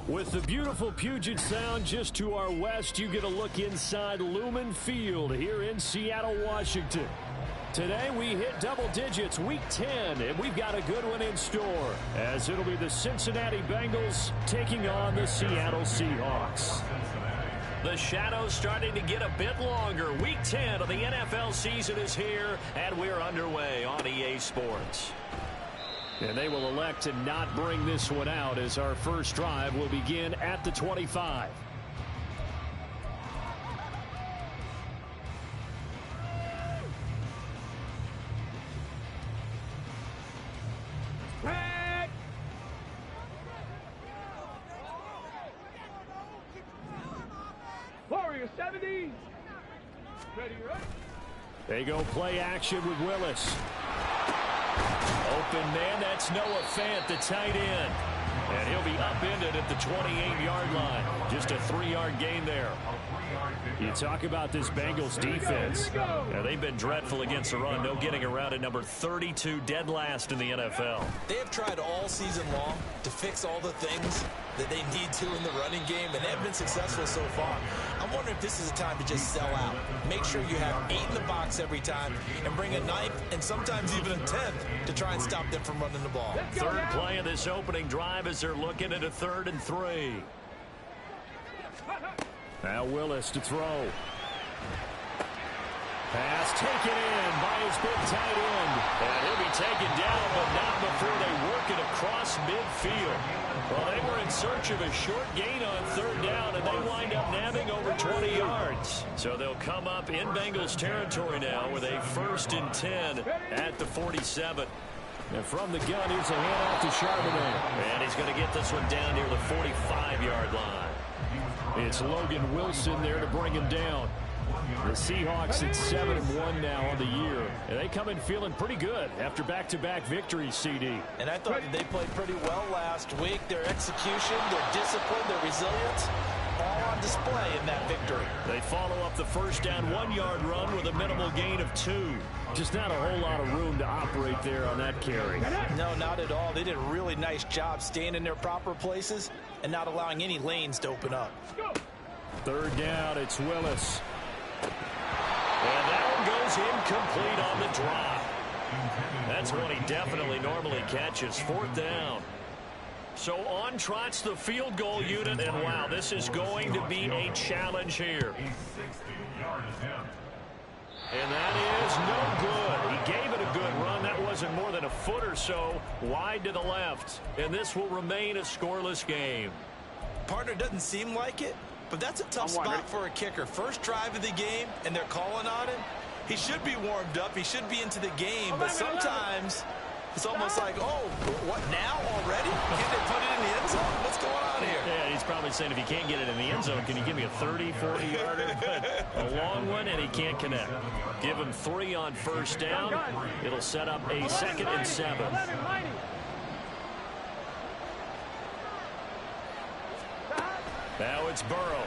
With the beautiful Puget Sound just to our west, you get a look inside Lumen Field here in Seattle, Washington. Today we hit double digits, week 10, and we've got a good one in store, as it'll be the Cincinnati Bengals taking on the Seattle Seahawks. The shadow's starting to get a bit longer. Week 10 of the NFL season is here, and we're underway on EA Sports. And they will elect to not bring this one out, as our first drive will begin at the 25. Warrior 70. Ready, right? They go play action with Willis. Open man, that's Noah Fant, the tight end. And he'll be upended at the 28-yard line. Just a 3-yard gain there. You talk about this Bengals defense. Now, they've been dreadful against the run. No getting around at number 32, dead last in the NFL. They have tried all season long to fix all the things that they need to in the running game, and they've been successful so far. I'm wondering if this is a time to just sell out. Make sure you have 8 in the box every time and bring a 9th and sometimes even a 10th to try and stop them from running the ball. Third play of this opening drive as they're looking at a 3rd and 3. Now Willis to throw. Pass taken in by his big tight end. And he'll be taken down, but not before they work it across midfield. Well, they were in search of a short gain on 3rd down, and they wind up nabbing over 20 yards. So they'll come up in Bengals territory now with a 1st and 10 at the 47. And from the gun, here's a handoff to Charbonnet. And he's going to get this one down near the 45-yard line. It's Logan Wilson there to bring him down. The Seahawks at 7-1 now on the year. And they come in feeling pretty good after back-to-back victories, CD. And I thought that they played pretty well last week. Their execution, their discipline, their resilience, all on display in that victory. They follow up the first down 1-yard run with a minimal gain of 2. Just not a whole lot of room to operate there on that carry. No, not at all. They did a really nice job staying in their proper places and not allowing any lanes to open up. 3rd down, it's Willis. And that one goes incomplete on the drop. That's one he definitely normally catches. 4th down. So on trots the field goal unit, and wow, this is going to be a challenge here. And that is no good. He gave it a good run. That wasn't more than a foot or so wide to the left. And this will remain a scoreless game. Partner, doesn't seem like it, but that's a tough spot for a kicker. First drive of the game, and they're calling on him. He should be warmed up. He should be into the game, but sometimes it's almost like, oh, what now already? Can they put it in the end zone? What's going on here? Yeah, he's probably saying if he can't get it in the end zone, can you give me a 30, 40-yarder? But a long one, and he can't connect. Give him 3 on 1st down. It'll set up a 2nd and 7. Now it's Burrow.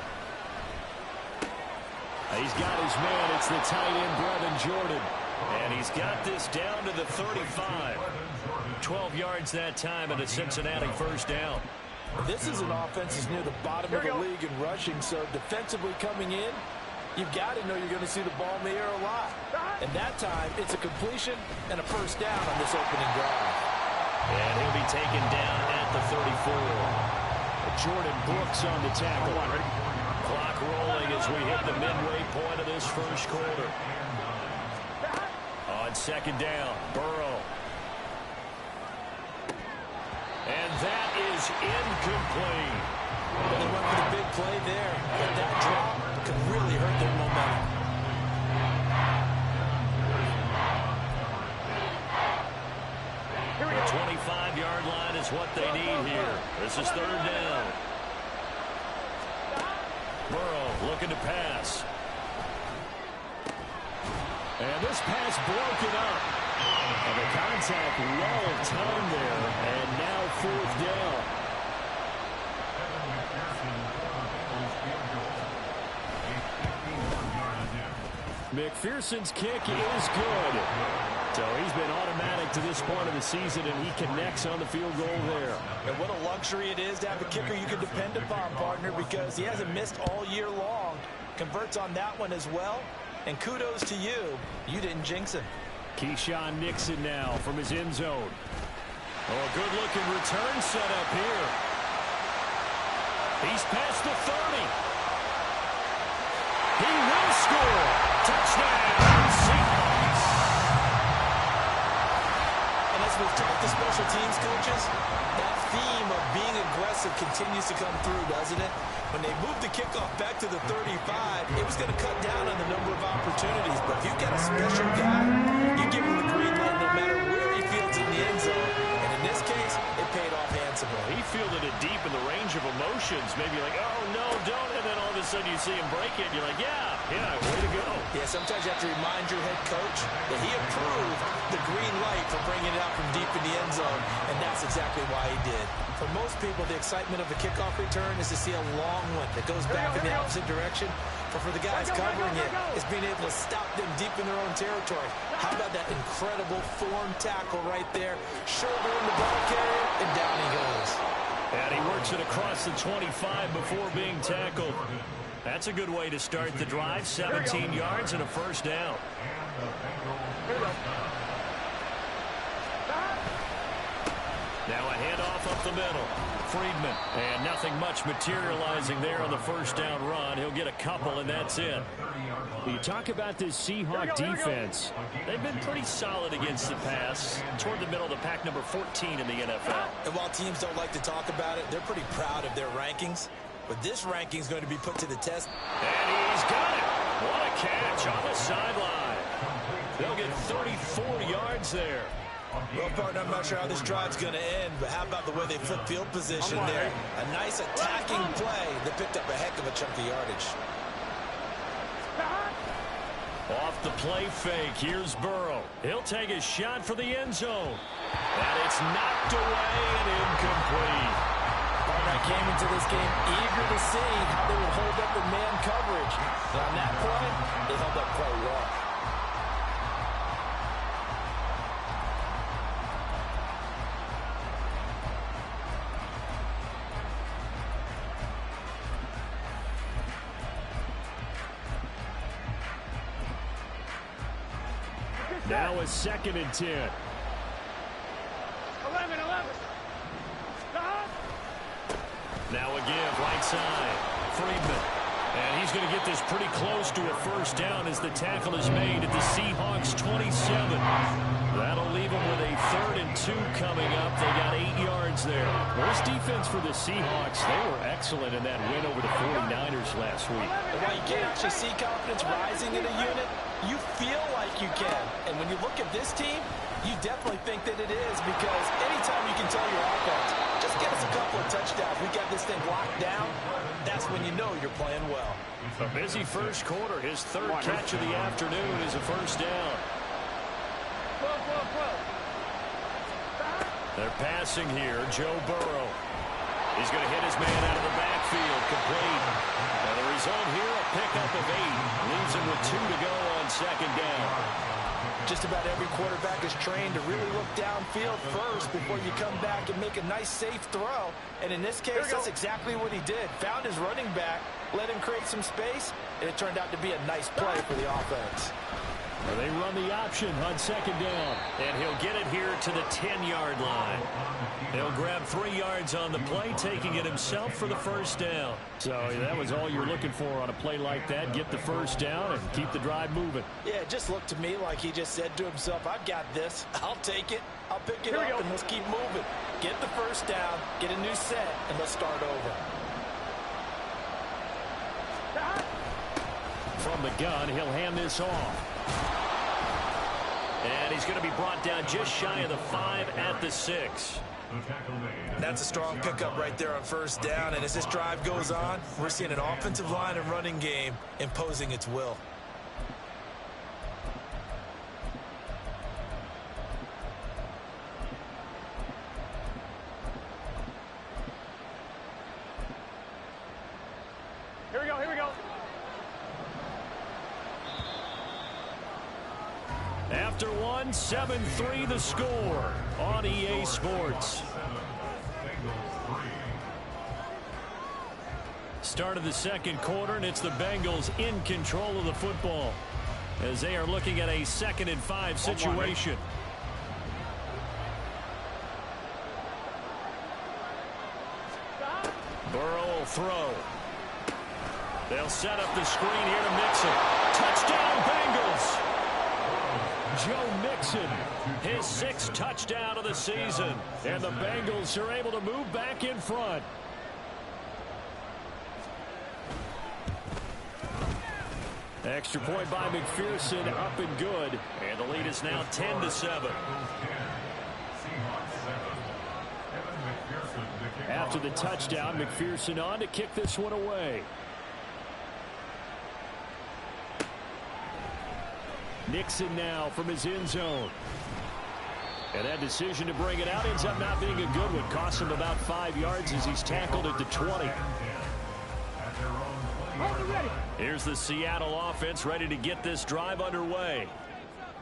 He's got his man. It's the tight end, Brevin Jordan. And he's got this down to the 35. 12 yards that time and a Cincinnati 1st down. This is an offense that's near the bottom of the league in rushing, so defensively coming in, you've got to know you're going to see the ball in the air a lot. And that time, it's a completion and a 1st down on this opening drive. And he'll be taken down at the 34. Jordan Brooks on the tackle. Clock rolling as we hit the midway point of this 1st quarter. On 2nd down, Burrow. And that is incomplete. Well, they went for the big play there, but that drop could really hurt their momentum. The 25-yard line is what they need here. This is 3rd down. Burrow looking to pass. And this pass broken up. And the contact well timed there. And now 4th down. McPherson's kick is good. So he's been automatic to this point of the season, and he connects on the field goal there. And what a luxury it is to have a kicker you can depend upon, partner, because he hasn't missed all year long. Converts on that one as well. And kudos to you. You didn't jinx him. Keyshawn Nixon now from his end zone. Oh, a good-looking return set up here. He's past the 30. He will score. Touchdown, Seahawks. And as we've talked to special teams coaches, that theme of being aggressive continues to come through, doesn't it? When they moved the kickoff back to the 35, it was going to cut down on the number of opportunities. But if you've got a special guy, you give him the green light no matter where he fields in the end zone. And in this case, it paid off handsomely. He fielded it deep in the range of emotions. Maybe like, oh, no, don't. And then all of a sudden you see him break it. And you're like, yeah, way to go. Yeah, sometimes you have to remind your head coach that he approved the green light for bringing it out from deep in the end zone. And that's exactly why he did. For most people, the excitement of the kickoff return is to see a long one that goes back in the opposite direction. But for the guys covering it, it's being able to stop them deep in their own territory. How about that incredible form tackle right there? Shoulder in the ball carrier, and down he goes. And he works it across the 25 before being tackled. That's a good way to start the drive. 17 yards and a first down. Now a handoff up the middle. Friedman. And nothing much materializing there on the first down run. He'll get a couple, and that's it. You talk about this Seahawk defense. They've been pretty solid against the pass. Toward the middle of the pack, number 14 in the NFL. And while teams don't like to talk about it, they're pretty proud of their rankings. But this ranking is going to be put to the test. And he's got it. What a catch on the sideline. They'll get 34 yards there. Well, partner, I'm not sure how this drive's going to end, but how about the way they flip field position there? A nice attacking play that picked up a heck of a chunk of yardage. Off the play fake, here's Burrow. He'll take a shot for the end zone. And it's knocked away and incomplete. Partner, I came into this game eager to see how they would hold up in man coverage. And on that play, they held up quite well. Now a 2nd and 10. 11. Now a give, right side. Friedman. And he's going to get this pretty close to a first down as the tackle is made at the Seahawks 27. That'll leave them with a 3rd and 2 coming up. They got 8 yards there. Worst defense for the Seahawks. They were excellent in that win over the 49ers last week. And while you can't actually see confidence rising in a unit, you feel like you can. And when you look at this team, you definitely think that it is, because anytime you can tell your offense, just get us a couple of touchdowns, we got this thing locked down, that's when you know you're playing well. A busy first quarter. His 3rd catch of the afternoon is a first down. They're passing here. Joe Burrow. He's going to hit his man out of the backfield. Complete. And the result here, a pickup of 8. Leaves him with 2 to go on 2nd down. Just about every quarterback is trained to really look downfield first before you come back and make a nice, safe throw. And in this case, that's exactly what he did. Found his running back, let him create some space, and it turned out to be a nice play for the offense. Well, they run the option on 2nd down, and he'll get it here to the 10-yard line. He'll grab 3 yards on the play, taking it himself for the first down. So that was all you're looking for on a play like that. Get the first down and keep the drive moving. Yeah, it just looked to me like he just said to himself, I've got this. I'll take it. I'll pick it up, and let's keep moving. Get the first down, get a new set, and let's start over. From the gun, he'll hand this off. And he's going to be brought down just shy of the 5 at the 6. That's a strong pickup right there on first down. And as this drive goes on, we're seeing an offensive line and running game imposing its will. Here we go. After one, 7-3 the score on EA Sports. Start of the second quarter, and it's the Bengals in control of the football as they are looking at a 2nd and 5 situation. Burrow will throw. They'll set up the screen here to Mixon. Touchdown, Bengals! Joe Mixon, his 6th touchdown of the season. And the Bengals are able to move back in front. Extra point by McPherson, up and good. And the lead is now 10-7. After the touchdown, McPherson on to kick this one away. Nixon now from his end zone. And that decision to bring it out ends up not being a good one. Costs him about 5 yards as he's tackled at the 20. Here's the Seattle offense ready to get this drive underway.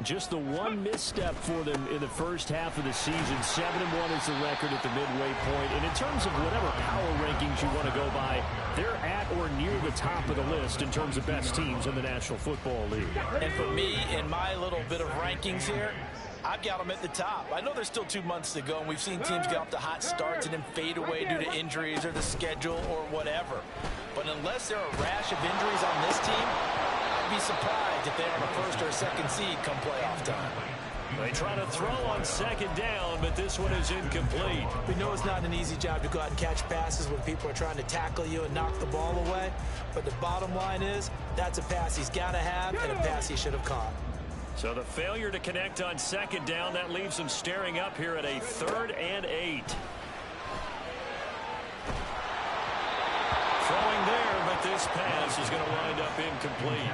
Just the one misstep for them in the first half of the season. 7-1 is the record at the midway point. And in terms of whatever power rankings you want to go by, they're at or near the top of the list in terms of best teams in the National Football League. And for me, in my little bit of rankings here, I've got them at the top. I know there's still 2 months to go, and we've seen teams get off to hot starts and then fade away due to injuries or the schedule or whatever. But unless there are a rash of injuries on this team, I'd be surprised if they are the 1st or 2nd seed come playoff time. They try to throw on 2nd down, but this one is incomplete. We know it's not an easy job to go out and catch passes when people are trying to tackle you and knock the ball away. But the bottom line is, that's a pass he's got to have and a pass he should have caught. So the failure to connect on 2nd down, that leaves him staring up here at a 3rd and 8. Throwing there, but this pass is going to wind up incomplete.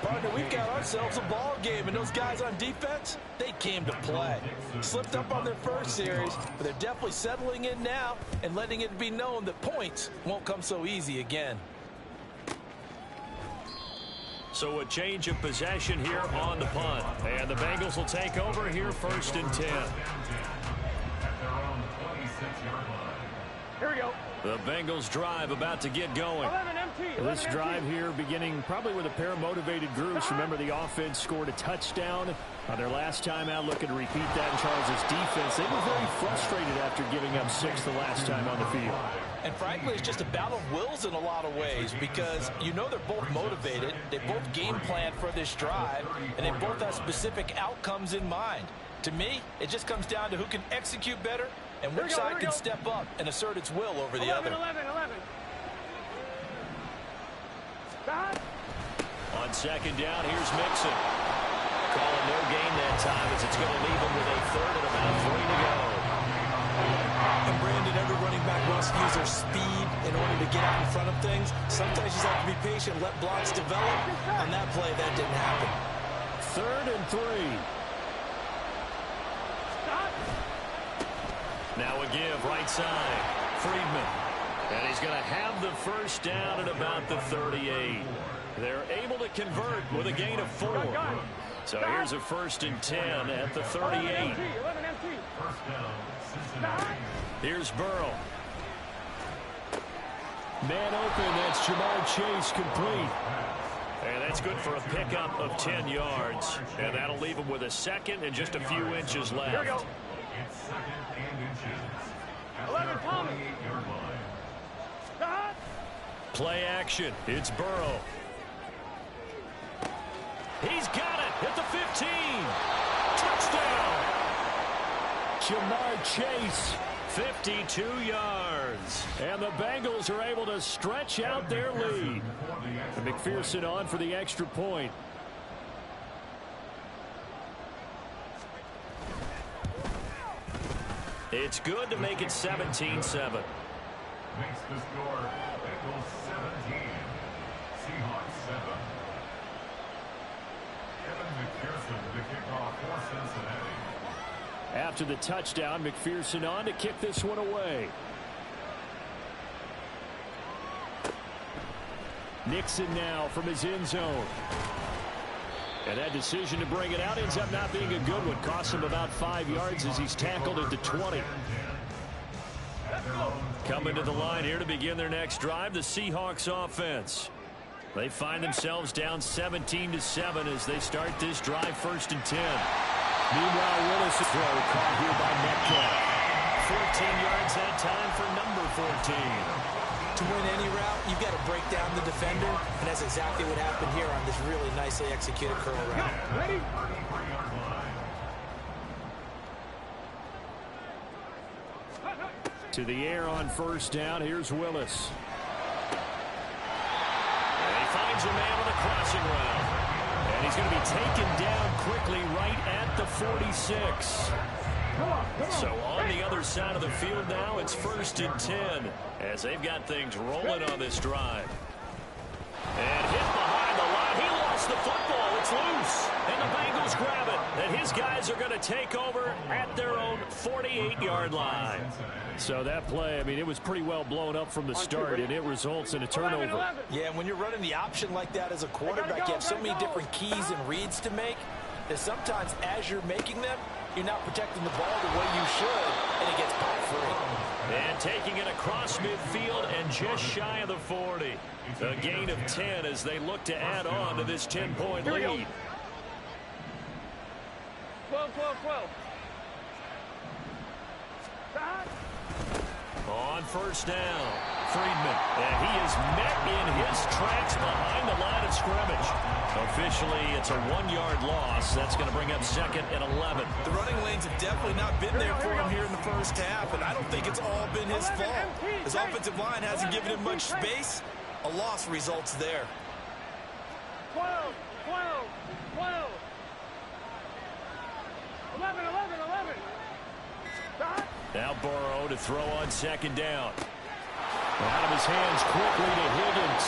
Partner, we've got ourselves a ball game, and those guys on defense, they came to play. Slipped up on their first series, but they're definitely settling in now and letting it be known that points won't come so easy again. So a change of possession here on the punt. And the Bengals will take over here 1st and 10. Here we go. The Bengals drive about to get going. 11 MT. This drive here beginning probably with a pair of motivated groups. Remember, the offense scored a touchdown on their last time out, looking to repeat that in Charles' defense. They were very frustrated after giving up 6 the last time on the field. And frankly, it's just a battle of wills in a lot of ways because you know they're both motivated. They both game plan for this drive, and they both have specific outcomes in mind. To me, it just comes down to who can execute better and which side can step up and assert its will over the other. 11. Stop. On 2nd down, here's Mixon. Calling no gain that time as it's going to leave him with a 3rd and about 3 to go. And Brandon, every running back wants to use their speed in order to get out in front of things. Sometimes you just have to be patient, let blocks develop. On that play, that didn't happen. 3rd and 3. Now a give, right side. Friedman. And he's going to have the 1st down at about the 38. They're able to convert with a gain of 4. So here's a 1st and 10 at the 38. 11 MT. Here's Burrow. Man open, that's Jamar Chase complete. And that's good for a pickup of 10 yards. And that'll leave him with a 2nd and just a few inches left. Here we go. 11 Thomas. Stop. Play action. It's Burrow. He's got it at the 15. Touchdown. Jamar Chase, 52 yards. And the Bengals are able to stretch out their lead. And McPherson on for the extra point. It's good to make it 17-7. Makes the score Bengals 17, Seahawks 7. Kevin McPherson the kickoff for Cincinnati. After the touchdown, McPherson on to kick this one away. Nixon now from his end zone. And that decision to bring it out ends up not being a good one. Costs him about 5 yards as he's tackled at the 20. Coming to the line here to begin their next drive, the Seahawks offense. They find themselves down 17-7 as they start this drive, 1st and 10. Meanwhile, Willis' throw caught here by Metcalf. 14 yards that time for number 14. To win any route, you've got to break down the defender, and that's exactly what happened here on this really nicely executed curl route. Ready? To the air on 1st down. Here's Willis. And he finds a man on the crossing route. And he's going to be taken down quickly right at the 46. So on the other side of the field now, it's 1st and 10 as they've got things rolling on this drive. And hit behind the line. He lost the football. It's loose. And the Bengals grab it. And his guys are going to take over at their own 48-yard line. So that play, I mean, it was pretty well blown up from the start, and it results in a turnover. Yeah, when you're running the option like that as a quarterback, you have so many different keys and reads to make that sometimes as you're making them, you're not protecting the ball the way you should, and it gets popped free. And taking it across midfield and just shy of the 40. A gain of 10 as they look to add on to this 10-point lead. 12. On 1st down, Friedman. And he is met in his tracks behind the line of scrimmage. Officially, it's a 1-yard loss. That's going to bring up 2nd and 11. The running lanes have definitely not been there for him here in the 1st half, and I don't think it's all been his fault. His offensive line hasn't given him much space. A loss results there. 12. 11. Stop. Now Burrow to throw on 2nd down. Out of his hands quickly to Higgins.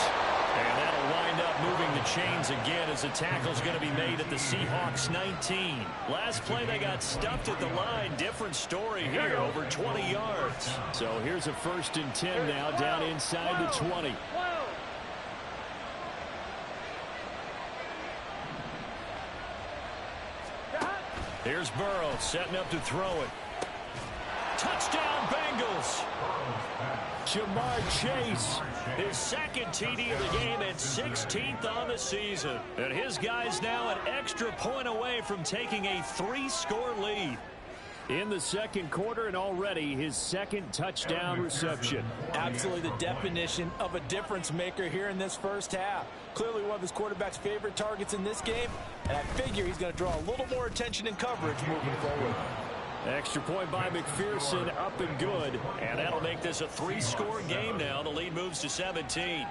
And that'll wind up moving the chains again as the tackle's going to be made at the Seahawks 19. Last play they got stuffed at the line. Different story here, over 20 yards. So here's a 1st and 10 now down inside the 20. Here's Burrow setting up to throw it. Touchdown, Bengals. Jamar Chase, his 2nd TD of the game and 16th on the season. And his guys now an extra point away from taking a 3-score lead. In the 2nd quarter and already his 2nd touchdown reception. Absolutely the definition of a difference maker here in this 1st half. Clearly one of his quarterback's favorite targets in this game, and I figure he's going to draw a little more attention and coverage moving forward. Extra point by McPherson, up and good. And that'll make this a 3-score game now. The lead moves to 17.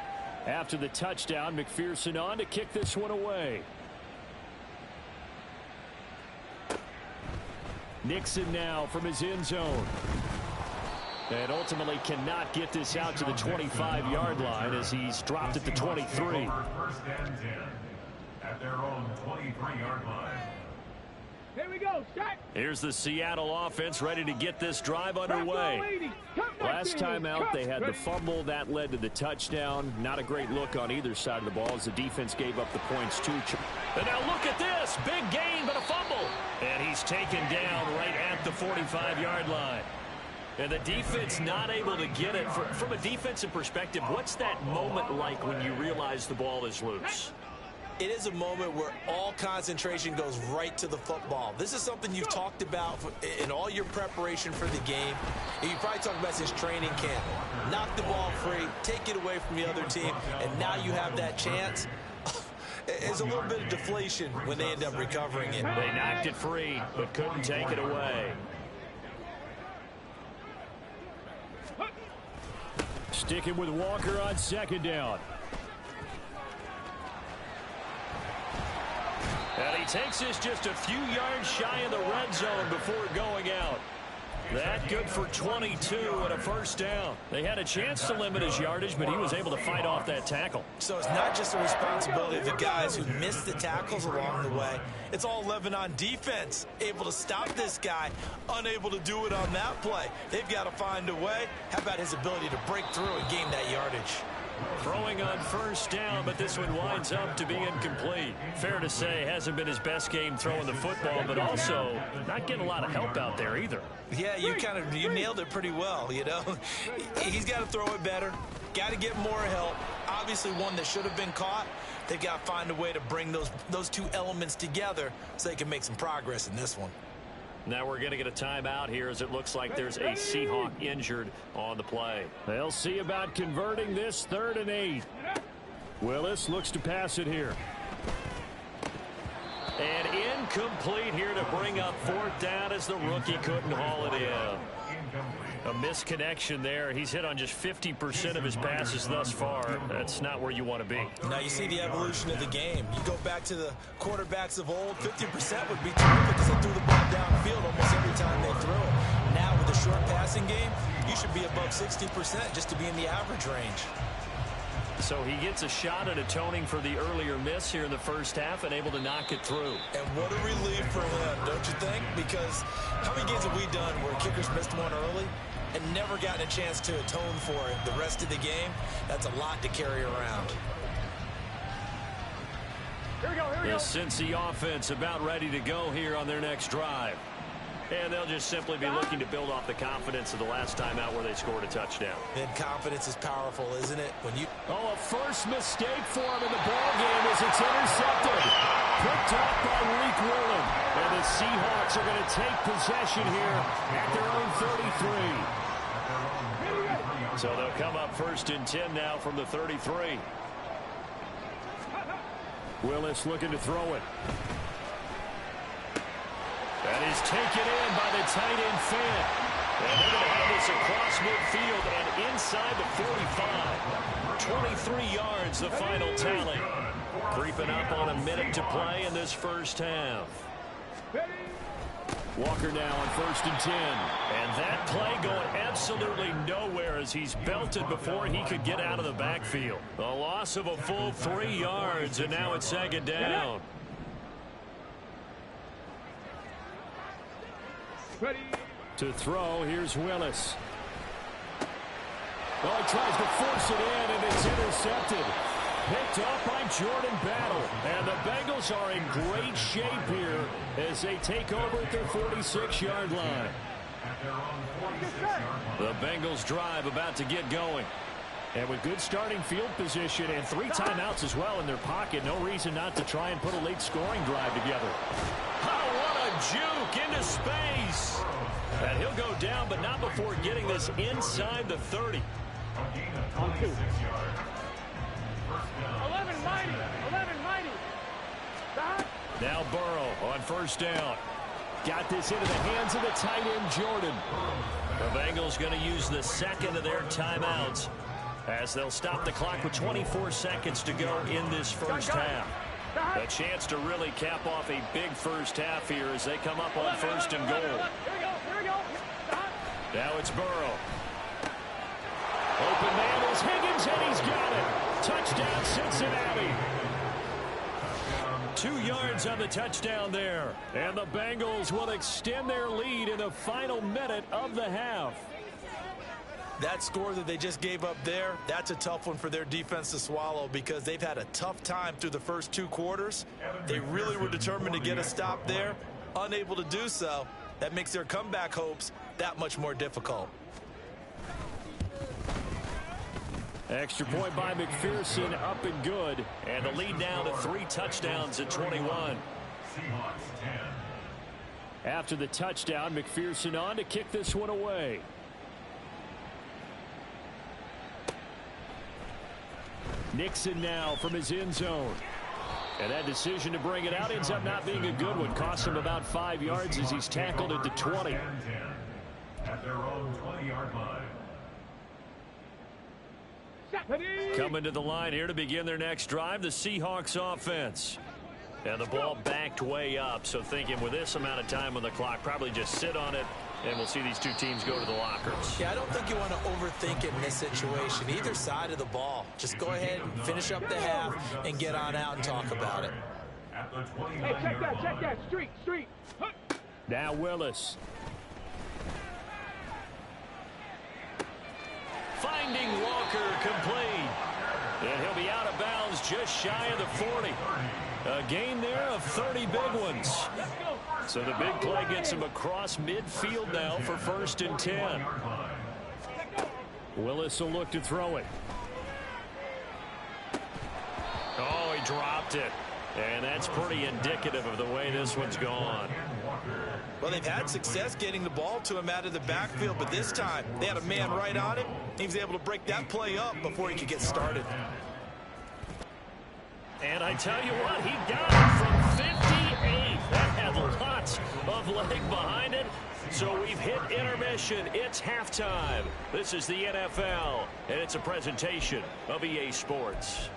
After the touchdown, McPherson on to kick this one away. Nixon now from his end zone. And ultimately cannot get this out to the 25-yard line as he's dropped at the 23. 1st and 10 at their own 23-yard line. Here we go. Shot. Here's the Seattle offense ready to get this drive underway. Last time out, they had the fumble. That led to the touchdown. Not a great look on either side of the ball as the defense gave up the points too. And now look at this. Big gain, but a fumble. And he's taken down right at the 45-yard line. And the defense not able to get it. From a defensive perspective, what's that moment like when you realize the ball is loose? It is a moment where all concentration goes right to the football. This is something you've talked about in all your preparation for the game. And you probably talked about since training camp. Knock the ball free, take it away from the other team, and now you have that chance. It's a little bit of deflation when they end up recovering it. They knocked it free, but couldn't take it away. Sticking with Walker on 2nd down. And he takes this just a few yards shy of the red zone before going out. That good for 22 and a 1st down. They had a chance to limit his yardage, but he was able to fight off that tackle. So it's not just the responsibility of the guys who missed the tackles along the way. It's all 11 on defense. Able to stop this guy, unable to do it on that play. They've got to find a way. How about his ability to break through and gain that yardage? Throwing on first down, but this one winds up to be incomplete. Fair to say, hasn't been his best game throwing the football, but also not getting a lot of help out there either. Yeah, you nailed it pretty well, you know. He's got to throw it better, got to get more help. Obviously one that should have been caught. They've got to find a way to bring those two elements together so they can make some progress in this one. Now we're going to get a timeout here as it looks like there's a Seahawk injured on the play. They'll see about converting this 3rd and 8. Willis looks to pass it here. And incomplete here to bring up 4th down as the rookie couldn't haul it in. A misconnection there. He's hit on just 50% of his passes thus far. That's not where you want to be. Now you see the evolution of the game. You go back to the quarterbacks of old, 50% would be terrific because they threw the ball downfield almost every time they threw it. Now with a short passing game, you should be above 60% just to be in the average range. So he gets a shot at atoning for the earlier miss here in the first half and able to knock it through. And what a relief for him, don't you think? Because how many games have we done where kickers missed one early and never gotten a chance to atone for it the rest of the game? That's a lot to carry around. Here we go, here we The go. Cincy offense about ready to go here on their next drive. And they'll just simply be looking to build off the confidence of the last time out where they scored a touchdown. And confidence is powerful, isn't it? When you a first mistake for him in the ball game as it's intercepted. Picked off by Reek Willen. And the Seahawks are going to take possession here at their own 33. So they'll come up 1st and 10 now from the 33. Willis looking to throw it. That is taken in by the tight end Fant. And they're going to have this across midfield and inside the 45. 23 yards, the final tally. Creeping up on a minute to play in this first half. Walker now on 1st and 10. And that play going absolutely nowhere as he's belted before he could get out of the backfield. A loss of a full 3 yards, and now it's 2nd down. Ready. To throw, here's Willis. Oh, he tries to force it in, and it's intercepted. Picked up by Jordan Battle. And the Bengals are in great shape here as they take over at their 46-yard line. The Bengals drive about to get going. And with good starting field position and 3 timeouts as well in their pocket, no reason not to try and put a late scoring drive together. Oh, what a juke into space. And he'll go down, but not before getting this inside the 30. 11 mighty. Stop. Now Burrow on 1st down. Got this into the hands of the tight end, Jordan. The Bengals going to use the 2nd of their timeouts as they'll stop the clock with 24 seconds to go in this first half. A chance to really cap off a big first half here as they come up on 1st and goal. Here we go. Stop. Now it's Burrow. Open man is Higgins, and he's got it. Touchdown, Cincinnati. 2 yards on the touchdown there. And the Bengals will extend their lead in the final minute of the half. That score that they just gave up there, that's a tough one for their defense to swallow because they've had a tough time through the first 2 quarters. They really were determined to get a stop there, unable to do so. That makes their comeback hopes that much more difficult. Extra point by McPherson, up and good. And the lead now to 3 touchdowns at 21. After the touchdown, McPherson on to kick this one away. Nixon now from his end zone. And that decision to bring it out ends up not being a good one. Costs him about 5 yards as he's tackled at the 20. At their own 20-yard line. Coming to the line here to begin their next drive, the Seahawks offense. And the ball backed way up, so thinking with this amount of time on the clock, probably just sit on it, and we'll see these 2 teams go to the lockers. Yeah, I don't think you want to overthink it in this situation. Either side of the ball. Just go ahead and finish up the half and get on out and talk about it. Hey, check that. Street. Now Willis. Finding Walker complete. And he'll be out of bounds just shy of the 40. A gain there of 30 big ones. So the big play gets him across midfield now for 1st and 10. Willis will look to throw it. Oh, he dropped it. And that's pretty indicative of the way this one's gone. Well, they've had success getting the ball to him out of the backfield, but this time they had a man right on him. He was able to break that play up before he could get started. And I tell you what, he got it from 58. That had lots of leg behind it. So we've hit intermission. It's halftime. This is the NFL, and it's a presentation of EA Sports.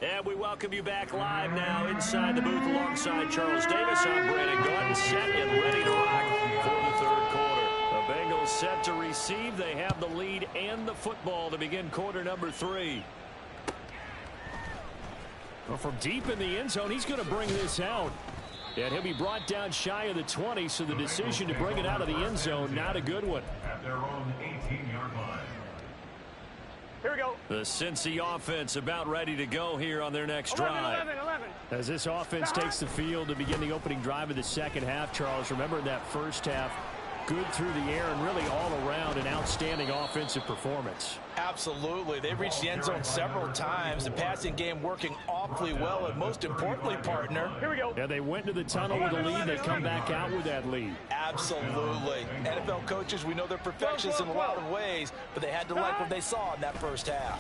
And we welcome you back live now inside the booth alongside Charles Davis. I'm Brandon Gordon, set and ready to rock for the 3rd quarter. The Bengals set to receive. They have the lead and the football to begin quarter number 3. Well, from deep in the end zone, he's going to bring this out. And he'll be brought down shy of the 20, so the decision to bring it out of the end zone, not a good one. At their own 18-yard line. Here we go. The Cincy offense about ready to go here on their next 11, drive. 11, 11. As this offense takes the field to begin the opening drive of the second half, Charles, remember that first half, good through the air and really all around an outstanding offensive performance. Absolutely. They've reached the end zone several times. The passing game working awfully well, and most importantly, partner. Here we go. Yeah, they went to the tunnel with a lead. They come back out with that lead. Absolutely. NFL coaches, we know they're perfectionists in a lot of ways, but they had to like what they saw in that first half.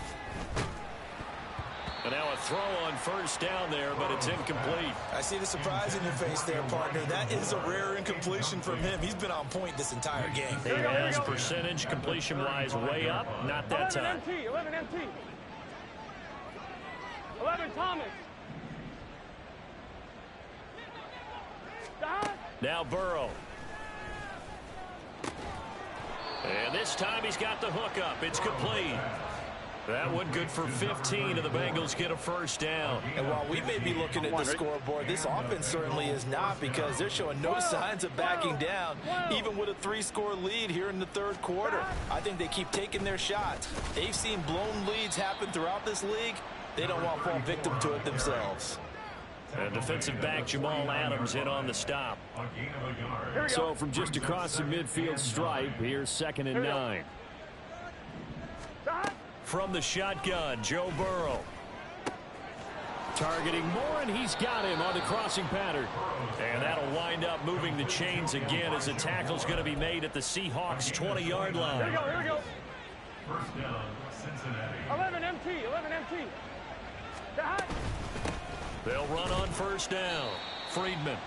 And now a throw on 1st down there, but it's incomplete. I see the surprise in your face there, partner. That is a rare incompletion from him. He's been on point this entire game. He has percentage completion-wise way up, not that time. 11 MT, 11 MT. 11 Thomas. Now Burrow. And this time he's got the hook up. It's complete. That one good for 15, and the Bengals get a 1st down. And while we may be looking at the scoreboard, this offense certainly is not, because they're showing no signs of backing down, even with a 3-score lead here in the 3rd quarter. I think they keep taking their shots. They've seen blown leads happen throughout this league. They don't want to fall victim to it themselves. And defensive back Jamal Adams in on the stop. So from just across the midfield stripe, here's 2nd and 9. From the shotgun, Joe Burrow. Targeting Moore, and he's got him on the crossing pattern. And that'll wind up moving the chains again as the tackle's going to be made at the Seahawks 20-yard line. Here we go, here we go. 1st down, Cincinnati. 11 MT, 11 MT. They'll run on 1st down. Friedman.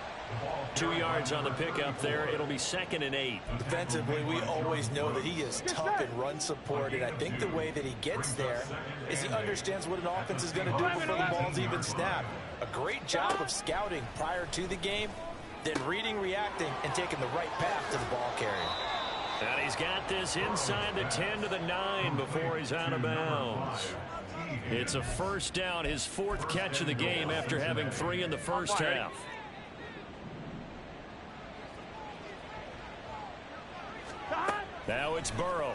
2 yards on the pickup there. It'll be 2nd and 8. Defensively, we always know that he is tough in run support, and I think the way that he gets there is he understands what an offense is going to do before the ball's even snapped. A great job of scouting prior to the game, then reading, reacting, and taking the right path to the ball carrier. And he's got this inside the 10 to the 9 before he's out of bounds. It's a 1st down, his 4th catch of the game after having 3 in the first half. Now it's Burrow.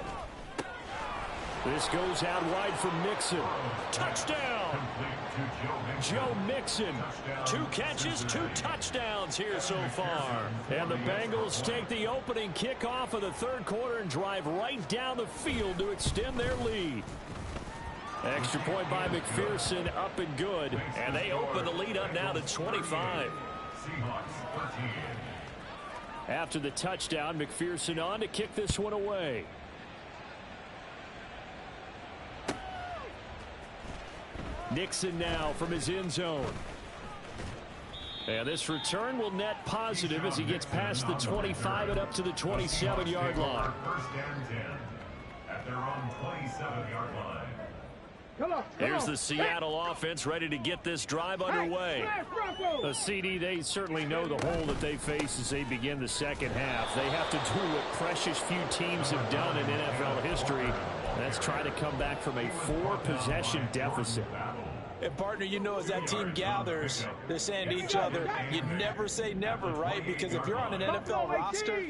This goes out wide for Mixon. Touchdown! Joe Mixon. 2 catches, 2 touchdowns here so far. And the Bengals take the opening kickoff of the 3rd quarter and drive right down the field to extend their lead. Extra point by McPherson, up and good. And they open the lead up now to 25. After the touchdown, McPherson on to kick this one away. Nixon now from his end zone. And this return will net positive as he gets past the 25 and up to the 27-yard line. 1st and 10 at their own 27-yard line. Here's the Seattle offense ready to get this drive underway. CD, they certainly know the hole that they face as they begin the second half. They have to do what precious few teams have done in NFL history. That's try to come back from a 4-possession deficit. And, partner, you know, as that team gathers, they're saying to each other, you never say never, right? Because if you're on an NFL roster,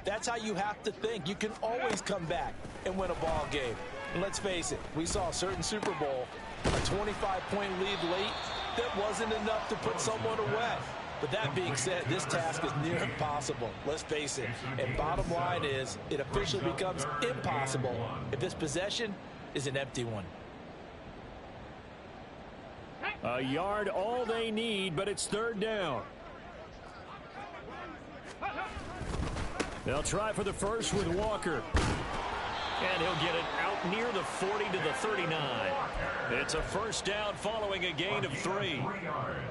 that's how you have to think. You can always come back and win a ball game. And let's face it, we saw a certain Super Bowl, a 25-point lead late, that wasn't enough to put someone away. But that being said, this task is near impossible. Let's face it. And bottom line is, it officially becomes impossible if this possession is an empty one. A yard all they need, but it's third down. They'll try for the first with Walker. And he'll get it out near the 40 to the 39. It's a first down following a gain of 3.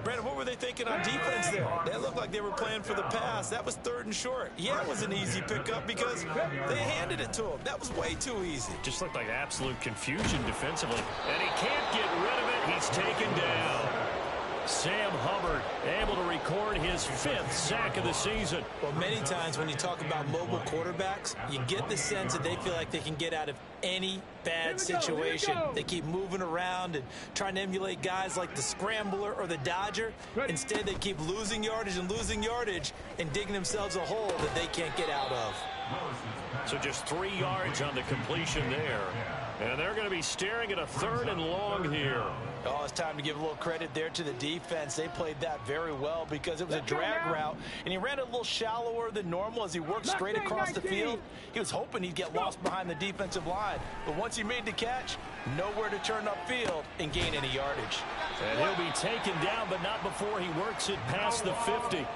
Brandon, what were they thinking on defense there? They looked like they were playing for the pass. That was 3rd and short. Yeah, it was an easy pickup because they handed it to him. That was way too easy. Just looked like absolute confusion defensively. And he can't get rid of it. He's taken down. Sam Hubbard able to record his 5th sack of the season. Well, many times when you talk about mobile quarterbacks, you get the sense that they feel like they can get out of any bad situation. They keep moving around and trying to emulate guys like the Scrambler or the Dodger. Instead, they keep losing yardage and digging themselves a hole that they can't get out of. So just 3 yards on the completion there. And they're going to be staring at a 3rd and long here. Oh, it's time to give a little credit there to the defense. They played that very well because it was a drag route, and he ran it a little shallower than normal as he worked straight across the field. He was hoping he'd get lost behind the defensive line, but once he made the catch, nowhere to turn upfield and gain any yardage. And he'll be taken down, but not before he works it past the 50.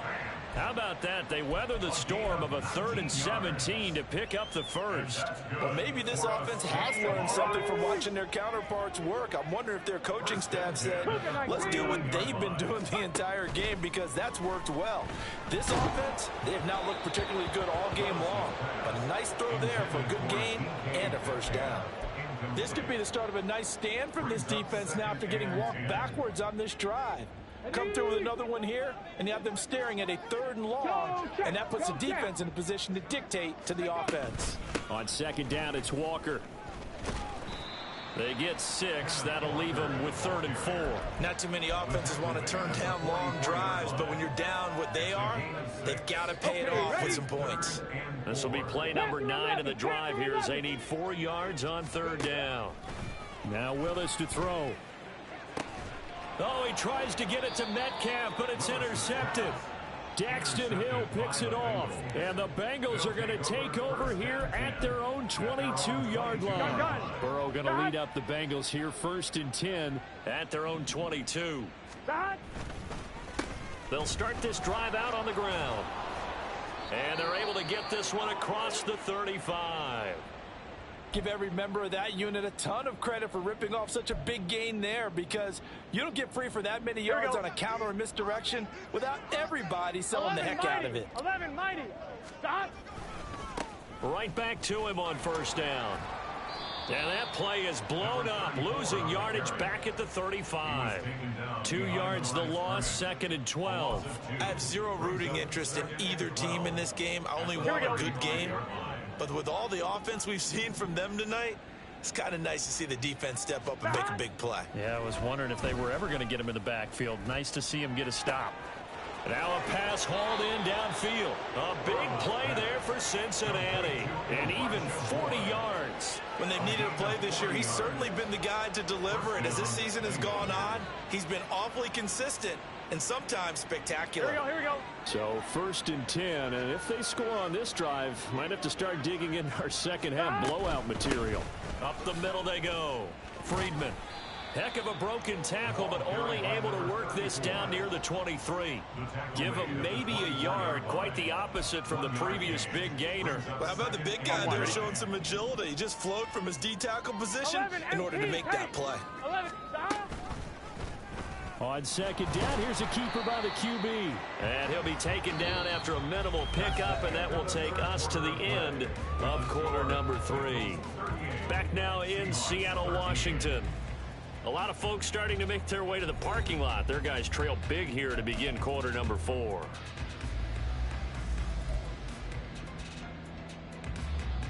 How about that? They weather the storm of a 3rd and 17 to pick up the first. Well, maybe this offense has learned something from watching their counterparts work. I'm wondering if their coaching staff said, let's do what they've been doing the entire game because that's worked well. This offense, they have not looked particularly good all game long. But a nice throw there for a good gain and a first down. This could be the start of a nice stand from this defense now after getting walked backwards on this drive. Come through with another one here, and you have them staring at a 3rd and long, and that puts the defense in a position to dictate to the offense. On 2nd down, it's Walker. They get 6. That'll leave them with 3rd and 4. Not too many offenses want to turn down long drives, but when you're down what they are, they've got to pay it off with some points. This will be play number 9 of the drive here as they need 4 yards on 3rd down. Now Willis to throw. Oh, he tries to get it to Metcalf, but it's intercepted. Daxton Hill picks it off. And the Bengals are going to take over here at their own 22-yard line. Burrow going to lead up the Bengals here 1st and 10 at their own 22. They'll start this drive out on the ground. And they're able to get this one across the 35. Give every member of that unit a ton of credit for ripping off such a big gain there because you don't get free for that many yards on a counter or misdirection without everybody selling the heck out of it. 11 mighty. Stop. Right back to him on 1st down. And that play is blown up, losing yardage back at the 35. 2 yards the loss, 2nd and 12. I have zero rooting interest in either team in this game. I only want a good game. But with all the offense we've seen from them tonight, it's kind of nice to see the defense step up and make a big play. Yeah, I was wondering if they were ever going to get him in the backfield. Nice to see him get a stop. Now a pass hauled in downfield. A big play there for Cincinnati. And even 40 yards. When they've needed a play this year, he's certainly been the guy to deliver. And as this season has gone on, he's been awfully consistent and sometimes spectacular. Here we go. So 1st and 10, and if they score on this drive, might have to start digging in our second half blowout material. Up the middle they go. Friedman. Heck of a broken tackle, but only able to work this down near the 23. Give him maybe a yard, quite the opposite from the previous big gainer. Well, how about the big guy there showing some agility? He just flowed from his D-tackle position in order to make that play. 11, stop. On 2nd down, here's a keeper by the QB. And he'll be taken down after a minimal pickup, and that will take us to the end of quarter number 3. Back now in Seattle, Washington. A lot of folks starting to make their way to the parking lot. Their guys trail big here to begin quarter number 4.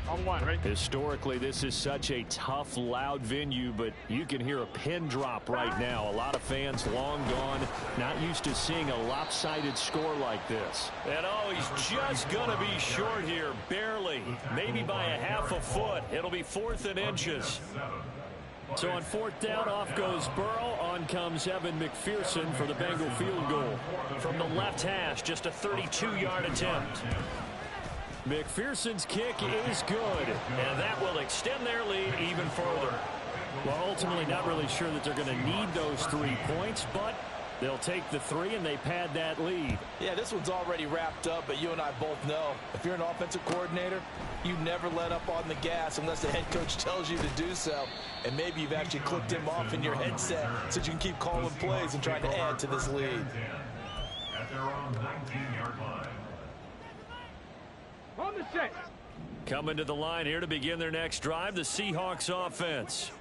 On one, right? Historically, this is such a tough, loud venue, but you can hear a pin drop right now. A lot of fans long gone, not used to seeing a lopsided score like this. And oh, he's just going to be short here, barely, maybe by a half a foot. It'll be 4th and inches. So on 4th down, off goes Burrow. On comes Evan McPherson for the Bengal field goal. From the left hash, just a 32-yard attempt. McPherson's kick is good. And that will extend their lead even further. Well, ultimately not really sure that they're going to need those 3 points, but they'll take the 3 and they pad that lead. Yeah, this one's already wrapped up, but you and I both know if you're an offensive coordinator, you never let up on the gas unless the head coach tells you to do so. And maybe you've actually clicked him off in your headset so you can keep calling plays and trying to add to this lead. At their own 19-yard line. On the set. Coming to the line here to begin their next drive, the Seahawks offense.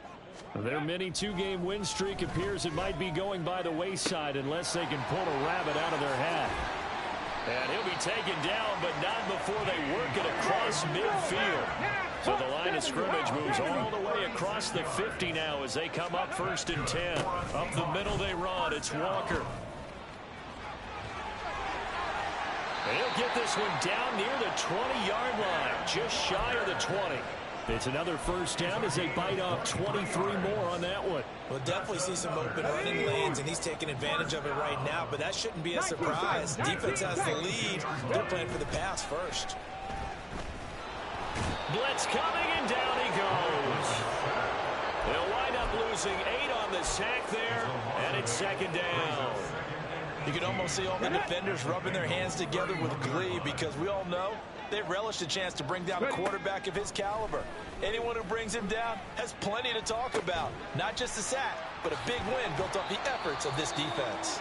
Their mini 2-game win streak appears it might be going by the wayside unless they can pull a rabbit out of their hat. And he'll be taken down, but not before they work it across midfield. So the line of scrimmage moves all the way across the 50 now as they come up 1st and 10. Up the middle they run. It's Walker. And he'll get this one down near the 20-yard line, just shy of the 20. It's another 1st down as they bite off 23 more on that one. We'll definitely see some open running lanes, and he's taking advantage of it right now, but that shouldn't be a surprise. Defense has the lead. They're playing for the pass first. Blitz coming, and down he goes. They'll wind up losing 8 on the sack there, and it's 2nd down. You can almost see all the defenders rubbing their hands together with glee because we all know they relish the chance to bring down a quarterback of his caliber. Anyone who brings him down has plenty to talk about. Not just a sack, but a big win built off the efforts of this defense.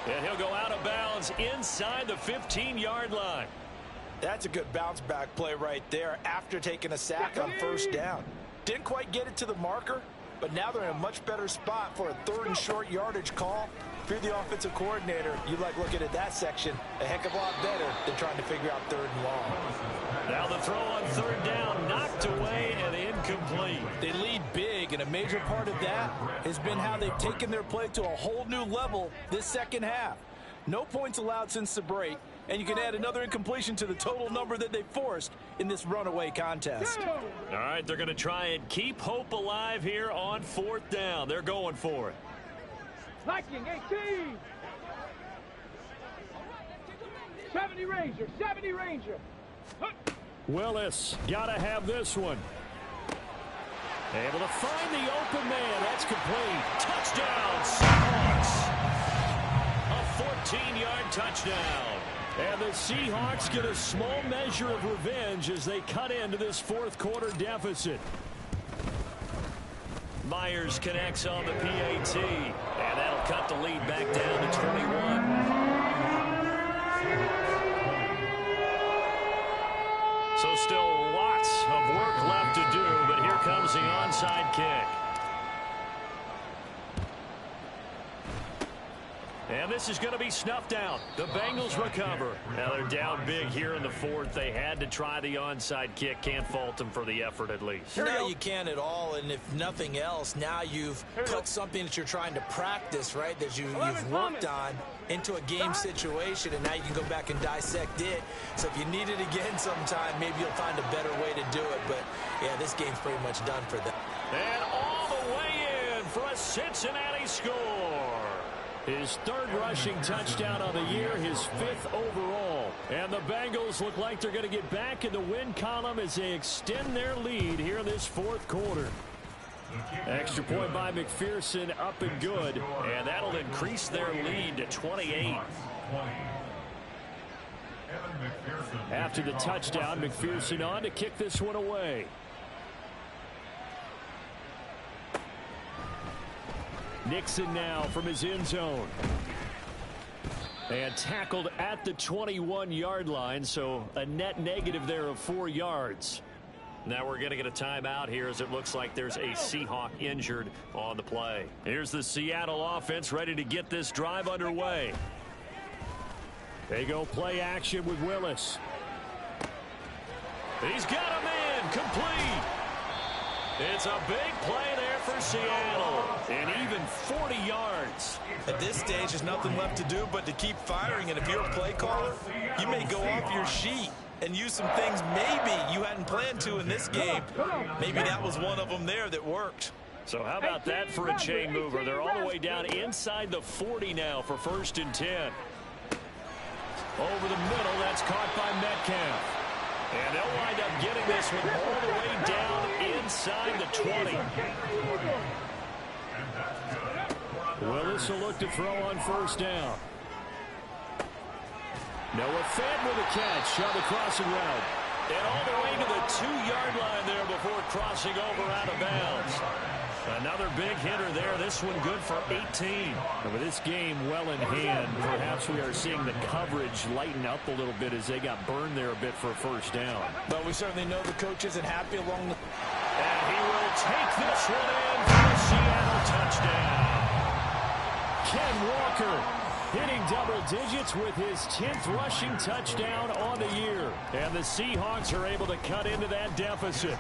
And he'll go out of bounds inside the 15-yard line. That's a good bounce back play right there after taking a sack on 1st down. Didn't quite get it to the marker, but now they're in a much better spot for a 3rd and short yardage call. If you're the offensive coordinator, you like looking at that section a heck of a lot better than trying to figure out 3rd and long. Now the throw on 3rd down, knocked away and incomplete. They lead big, and a major part of that has been how they've taken their play to a whole new level this 2nd half. No points allowed since the break, and you can add another incompletion to the total number that they forced in this runaway contest. All right, they're going to try and keep hope alive here on 4th down. They're going for it. Liking 18. 70 Ranger, 70 Ranger. Willis, gotta have this one. Able to find the open man. That's complete. Touchdown, Seahawks. A 14-yard touchdown. And the Seahawks get a small measure of revenge as they cut into this 4th quarter deficit. Myers connects on the PAT, and that'll cut the lead back down to 21. So still lots of work left to do, but here comes the onside kick. And this is going to be snuffed out. The Bengals recover. Now they're down big here in the 4th. They had to try the onside kick. Can't fault them for the effort at least. No, you can't at all, and if nothing else, now you've put something that you're trying to practice, right, that you've worked on into a game situation, and now you can go back and dissect it. So if you need it again sometime, maybe you'll find a better way to do it. But, yeah, this game's pretty much done for them. And all the way in for a Cincinnati score. His 3rd rushing touchdown of the year, his 5th overall. And the Bengals look like they're going to get back in the win column as they extend their lead here in this 4th quarter. Extra point by McPherson, up and good. And that'll increase their lead to 28. After the touchdown, McPherson on to kick this one away. Nixon now from his end zone. And tackled at the 21-yard line, so a net negative there of 4 yards. Now we're going to get a timeout here as it looks like there's a Seahawk injured on the play. Here's the Seattle offense ready to get this drive underway. They go play action with Willis. He's got him in, complete. It's a big play there for Seattle, and even 40 yards. At this stage, there's nothing left to do but to keep firing, and if you're a play caller, you may go off your sheet and use some things maybe you hadn't planned to in this game. Maybe that was one of them there that worked. So how about that for a chain mover? They're all the way down inside the 40 now for 1st and 10. Over the middle, that's caught by Metcalf. And they'll wind up getting this one all the way down inside the 20. Willis will look to throw on 1st down. Noah Fed with a catch on the crossing route. And all the way to the 2-yard line there before crossing over out of bounds. Another big hitter there. This one good for 18. And with this game well in hand, perhaps we are seeing the coverage lighten up a little bit as they got burned there a bit for a 1st down. But we certainly know the coach isn't happy along the... And he will take this one in for a Seattle touchdown. Ken Walker hitting double digits with his 10th rushing touchdown on the year. And the Seahawks are able to cut into that deficit.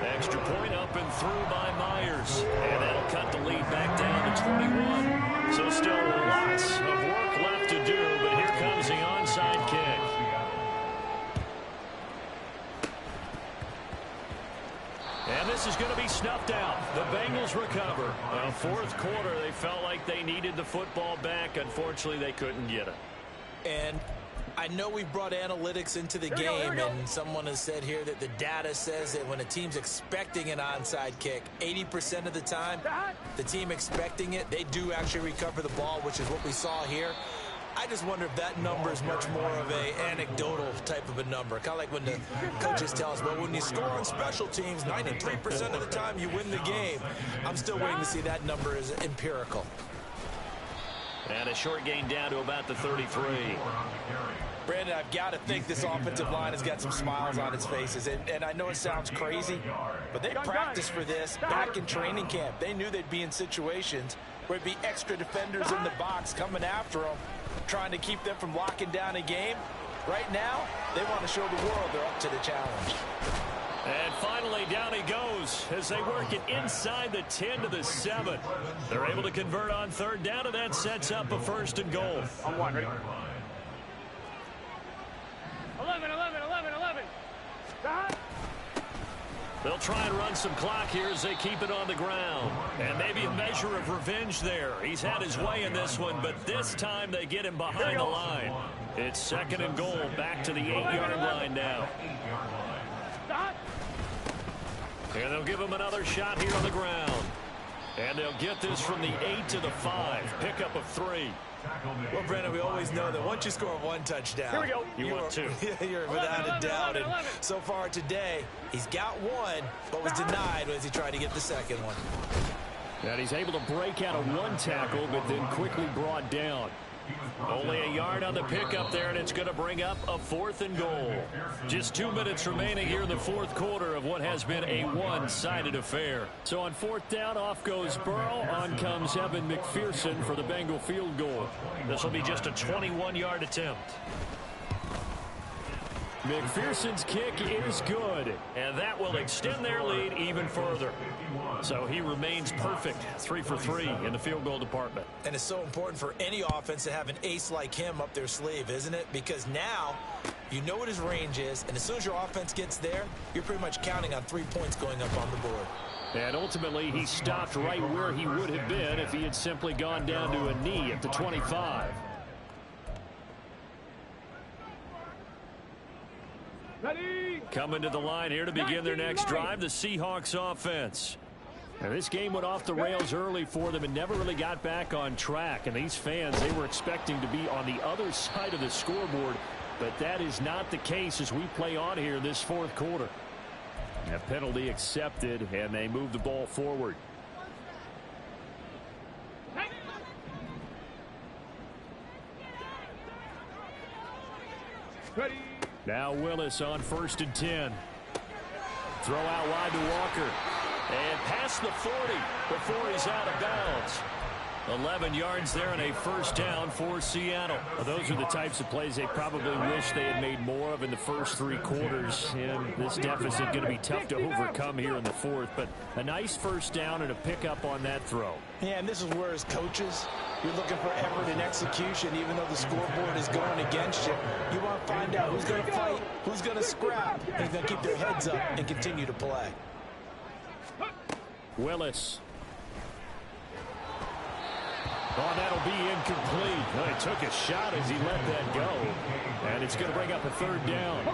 Extra point up and through by Myers. And that'll cut the lead back down to 21. So still lots of work left to do, but here comes the onside kick. And this is going to be snuffed out. The Bengals recover. Well, 4th quarter, they felt like they needed the football back. Unfortunately, they couldn't get it. And I know we've brought analytics into the game, and someone has said here that the data says that when a team's expecting an onside kick, 80% of the time, the team expecting it, they do actually recover the ball, which is what we saw here. I just wonder if that number is much more of a anecdotal type of a number. Kind of like when the coaches tell us, well, when you score on special teams, 93% of the time you win the game. I'm still waiting to see that number is empirical. And a short gain down to about the 33. Brandon, I've got to think this offensive line has got some smiles on its faces. And I know it sounds crazy, but they practiced for this back in training camp. They knew they'd be in situations where it'd be extra defenders in the box coming after them, trying to keep them from locking down a game. Right now, they want to show the world they're up to the challenge. And finally, down he goes as they work it inside the 10 to the 7. They're able to convert on 3rd down, and that sets up a 1st and goal. On 1, ready? 11. They'll try and run some clock here as they keep it on the ground. And maybe a measure of revenge there. He's had his way in this one, but this time they get him behind the line. It's 2nd and goal, back to the 8-yard line now. And they'll give him another shot here on the ground. And they'll get this from the 8 to the 5. Pickup of 3. Well, Brandon, we always know that once you score 1 touchdown, Here we go. You want 2. You're without a doubt. And so far today, he's got 1, but was denied as he tried to get the 2nd one. And he's able to break out of 1 tackle, but then quickly brought down. Only a yard on the pickup there, and it's going to bring up a 4th and goal. Just 2 minutes remaining here in the 4th quarter of what has been a one-sided affair. So on 4th down, off goes Burrow. On comes Evan McPherson for the Bengal field goal. This will be just a 21-yard attempt. McPherson's kick is good, and that will extend their lead even further. So he remains perfect, 3 for 3 in the field goal department. And it's so important for any offense to have an ace like him up their sleeve, isn't it? Because now you know what his range is, and as soon as your offense gets there, you're pretty much counting on 3 points going up on the board. And ultimately, he stopped right where he would have been if he had simply gone down to a knee at the 25. Ready? Coming to the line here to begin their next drive, the Seahawks offense. And this game went off the rails early for them and never really got back on track. And these fans, they were expecting to be on the other side of the scoreboard, but that is not the case as we play on here this 4th quarter. A penalty accepted, and they move the ball forward. Ready? Now Willis on 1st and 10. Throw out wide to Walker. And past the 40 before he's out of bounds. 11 yards there and a first down for Seattle. Well, those are the types of plays they probably wish they had made more of in the first 3 quarters. And this deficit going to be tough to overcome here in the fourth. But a nice first down and a pickup on that throw. Yeah, and this is where as coaches, you're looking for effort and execution. Even though the scoreboard is going against you, you want to find out who's going to fight, who's going to scrap, and who's going to keep their heads up and continue to play. Willis. Oh, that'll be incomplete. Well, he took a shot as he let that go. And it's going to bring up a third down.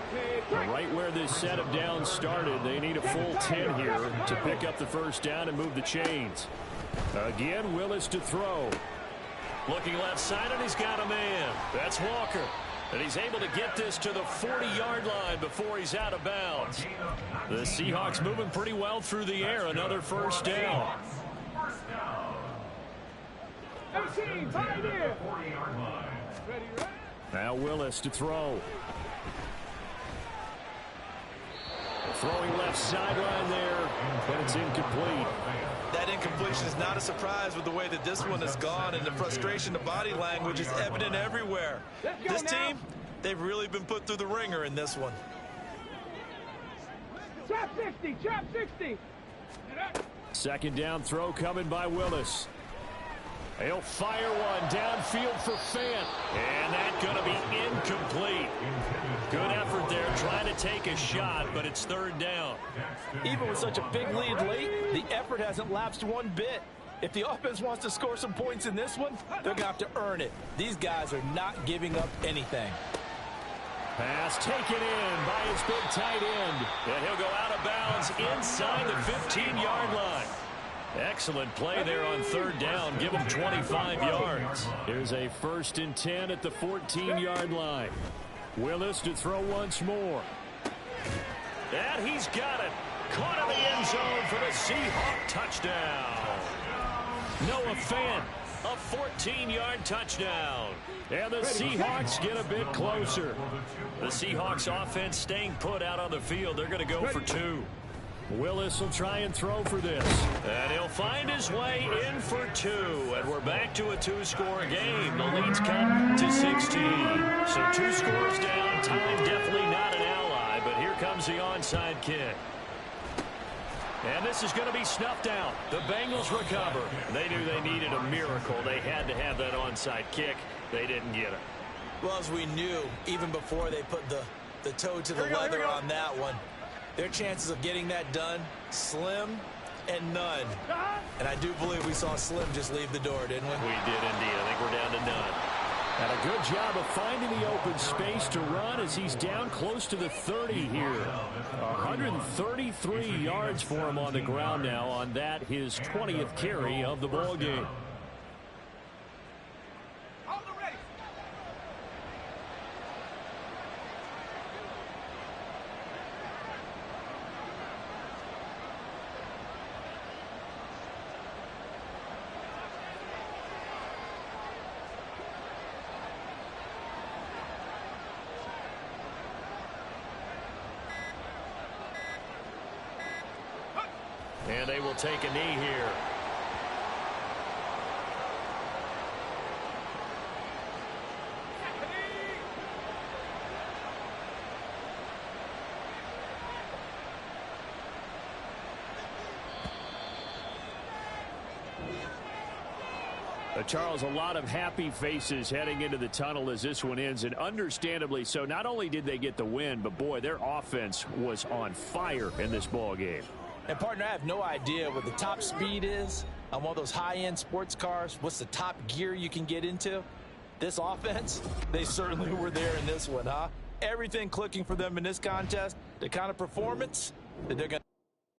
Right where this set of downs started, they need a full 10 here to pick up the first down and move the chains. Again, Willis to throw. Looking left side, and he's got a man. That's Walker. And he's able to get this to the 40-yard line before he's out of bounds. The Seahawks moving pretty well through the air. Another first down. 18, right here. Now Willis to throw. Throwing left sideline there, but it's incomplete. That incompletion is not a surprise with the way that this one has gone, and the frustration, the body language is evident everywhere. This team, they've really been put through the ringer in this one. Trap 60, trap 60. Second down throw coming by Willis. He'll fire one downfield for Fant. And that's going to be incomplete. Good effort there trying to take a shot, but it's third down. Even with such a big lead late, the effort hasn't lapsed one bit. If the offense wants to score some points in this one, they're going to have to earn it. These guys are not giving up anything. Pass taken in by his big tight end. And he'll go out of bounds inside the 15-yard line. Excellent play there on third down. Give him 25 yards. Here's a 1st and 10 at the 14-yard line. Willis to throw once more. And he's got it. Caught in the end zone for the Seahawks touchdown. Noah Fant, a 14-yard touchdown. And the Seahawks get a bit closer. The Seahawks offense staying put out on the field. They're going to go for 2. Willis will try and throw for this. And he'll find his way in for 2. And we're back to a 2-score game. The lead's cut to 16. So 2 scores down. Time definitely not an ally. But here comes the onside kick. And this is going to be snuffed out. The Bengals recover. They knew they needed a miracle. They had to have that onside kick. They didn't get it. Well, as we knew, even before they put the toe to the leather on that one, their chances of getting that done, slim and none. And I do believe we saw Slim just leave the door, didn't we? We did indeed. I think we're down to none. And a good job of finding the open space to run as he's down close to the 30 here. 133 yards for him on the ground now on that, his 20th carry of the ball game. And they will take a knee here. Charles, a lot of happy faces heading into the tunnel as this one ends, and understandably so. Not only did they get the win, but boy, their offense was on fire in this ball game. And, partner, I have no idea what the top speed is on one of those high-end sports cars. What's the top gear you can get into? This offense, they certainly were there in this one, huh? Everything clicking for them in this contest, the kind of performance that they're going to